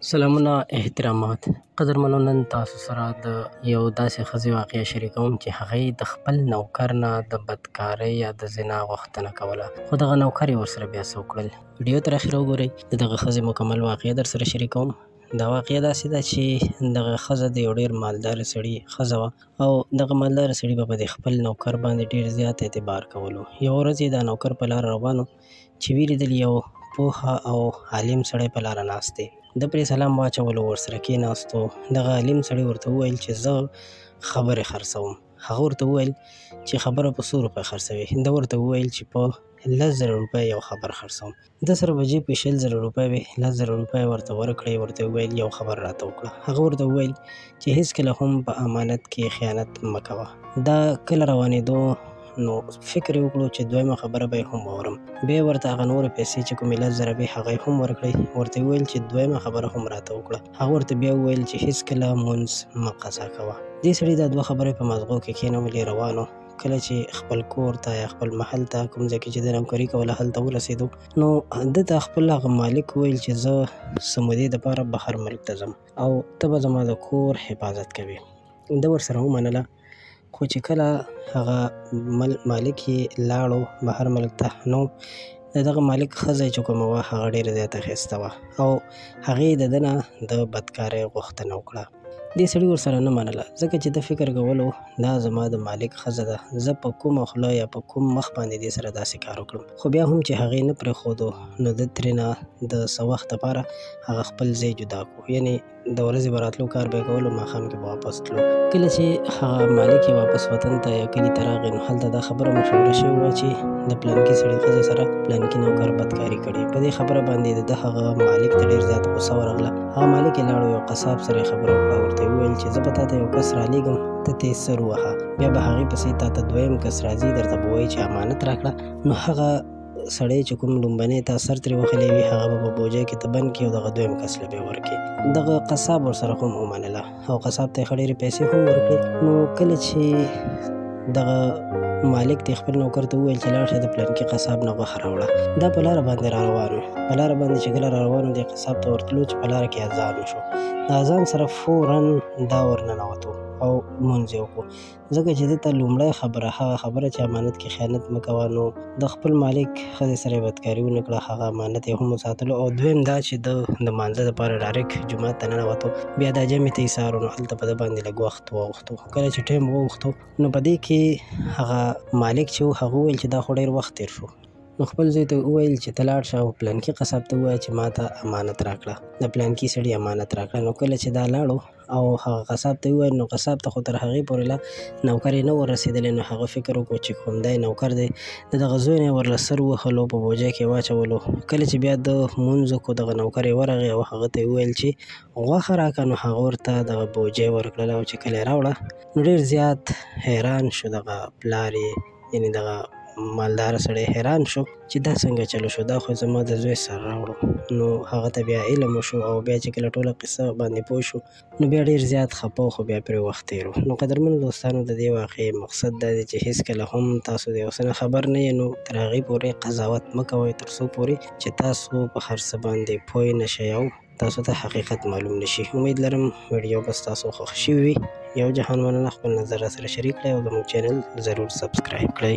سلامونه احترامات قدرمنو، نن تاسو سره د یو داسې ښځې واقعه شریکوم چې هغې د خپل نوکر نه د بدکارۍ یا د زنا غوښتنه کوله، خو دغه نوکر یې ورسره بیا څه وکړل. ویډیو تر اخره وګورئ. د دغه ښځې مکمل واقعه در سره شریکوم. دا واقعه داسې ده چې دغه ښځه د یو ډېر مالداره سړي ښځه وه او دغه مالداره سړي به په خپل نوکر باندې ډېر زیات اعتبار کولو. یوه ورځ یې دا نوکر په لاره روان و چې ویې لیدل یو پوهه او عالم سړی په لاره ناست دی. ده پرې سلام واچولو، ورسره کېناستو. دغه عالم سړي ورته وویل چې زه خبرې خرڅوم. هغه ورته وویل چې خبره په څو روپۍ خرڅوې؟ ده ورته وویل چې په 10,000 روپۍ یو خبر خرڅوم. ده سره په جیب کې 20,000 روپۍ وې. 10,000 روپۍ ورته ورکړې. ورته وویل یو خبر راته وکړه. هغه ورته وویل چې هېڅکله هم په امانت کې خیانت مه کوه. دا کله روانېدو نو فکر یې وکړو چې دویمه خبره به یې هم واورم. بیا یې ورته هغه نورې پیسې چې کومې 10,000 وې هغه یې هم ورکړې. ورته یې وویل چې دویمه خبره هم راته وکړه. هغه ورته بیا وویل چې هېڅکله لمونځ مه قضا کوه. دې سړي دا دوه خبرې په مازغو کې کېنولې، روان و. کله چې خپل کور ته یا خپل محل ته کوم ځای کې چې د نوکري کوله هلته ورسېدو، نو ده ته خپل هغه مالک وویل چې زه څه مودې دپاره بهر ملک ته ځم او ته به زما د کور حفاظت کوې. ده ورسره ومنله، خو چې کله هغه مالک یې لاړو بهر ملک ته، نو د دغه مالک ښځه چې کومه وه هغه ډېره زیاته ښایسته وه او هغې د ده نه د بدکارۍ غوښتنه وکړه. دې سړي ورسره نه منله، ځکه چې ده فکر کولو دا زما د مالک ښځه ده، زه په کومه خوله یا په کوم مخ باندې دې سره داسې کار وکړم. خو بیا هم چې هغې نه پرېښودو، نو ده ترېنه د څه وخت دپاره هغه خپل ځای جدا کړو. یعنې د ورځې به راتلو، کار به یې کولو، ماښام کې به واپس تلو. کله چې هغه مالک یې واپس وطن ته یا کلي ته راغی، نو هلته دا خبره مشهوره شوې وه چې د پلانکي سړي ښځې سره پلانکي نوکر بدکاري کړې. په دې خبره باندې د ده هغه مالک ته ډېر زیات غوسه ورغله. هغه مالک یې لاړو، یو قصاب سره یې خبره وکړه. ورته یې وویل چې زه به تا ته یو کس رالېږم، ته ترې سر ووهه، بیا به هغې پسې تا ته دویم کس راځي، درته به وایي چې امانت راکړه. نو هغه سړی چې کوم لومبنی تا سر ترې وهلی وي هغه به په بوجۍ کې ته بند کړي او دغه دویم کس له به یې ورکړي. دغه قصاب ورسره هم ومنله او قصاب ته یې ښه ډېرې پیسې هم ورکړې. نو کله چې دغه مالک دې خپل نوکر ته وویل چې لاړ شه د پلانکي قصاب نه غوښه راوړه، دا په لاره باندې را روان و. په لاره باندې چې کله را روان و، دې قصاب ته ورتلو چې په لاره کې اذان وشو. د اذان سره فوراً دا ورننوتو او لمونځ یې وکړو، ځکه چې ده ته لومړی خبره هغه خبره چې امانت کې خیانت مه کوه، نو د خپل مالک ښځې سره یې بدکاري ونه کړه، هغه امانت یې هم وساتلو. او دویم دا چې ده د لمانځه دپاره ډایرکټ جومات ته ننوتو، بیا دا جمعې ته یې څارو، نو هلته په ده باندې لږ وخت واوښتو. کله چې ټایم واوښتو، نو په دې کې هغه مالک چې و هغه وویل چې دا خو ډېر وخت تېر شو. نو خپل زوی ته وویل چې ته لاړ شه او پلانکي قصاب ته ووایه چې ما ته امانت راکړه، د پلانکي سړي امانت راکړه. نو کله چې دا لاړو او هغه قصاب ته وویل، نو قصاب ته خو تر هغې پورې لا نوکر یې نه و رسېدلی. نو هغه فکر وکړو چې کوم دی نوکر دی، د دغه زوی نه یې ورله سر ووهلو، په بوجۍ کې یې واچولو. کله چې بیا د لمونځ وکړو، دغه نوکر یې ورغی او هغه ته یې وویل چې غوښه راکړه. نو هغه ورته دغه بوجۍ ورکړله او چې کله یې راوړه، نو ډېر زیات حیران شو دغه پلار یې، یعنې دغه مالداره سړی حیران شو چې دا څنګه چلو شو، دا خو زما د زوی سر راوړو. نو هغه ته بیا علم وشو او بیا چې کله ټوله قصه باندې پوه شو، نو بیا ډېر زیات خفه و، خو بیا پرې وخت تېر و. نو قدرمنو دوستانو، د دې واقعې مقصد دا دی چې هېڅکله هم تاسو د یو څه نه خبر نه یې، نو تر هغې پورې قضاوت مه کوئ تر څو پورې چې تاسو په هر څه باندې پوه نه شئ او تاسو ته حقیقت معلوم نشي. امید لرم ویډیو به ستاسو خوښ شوي وي. یو جهان مننه، خپل نظر راسره شریک کړئ او زموږ چینل ضرور سبسکرایب کړئ.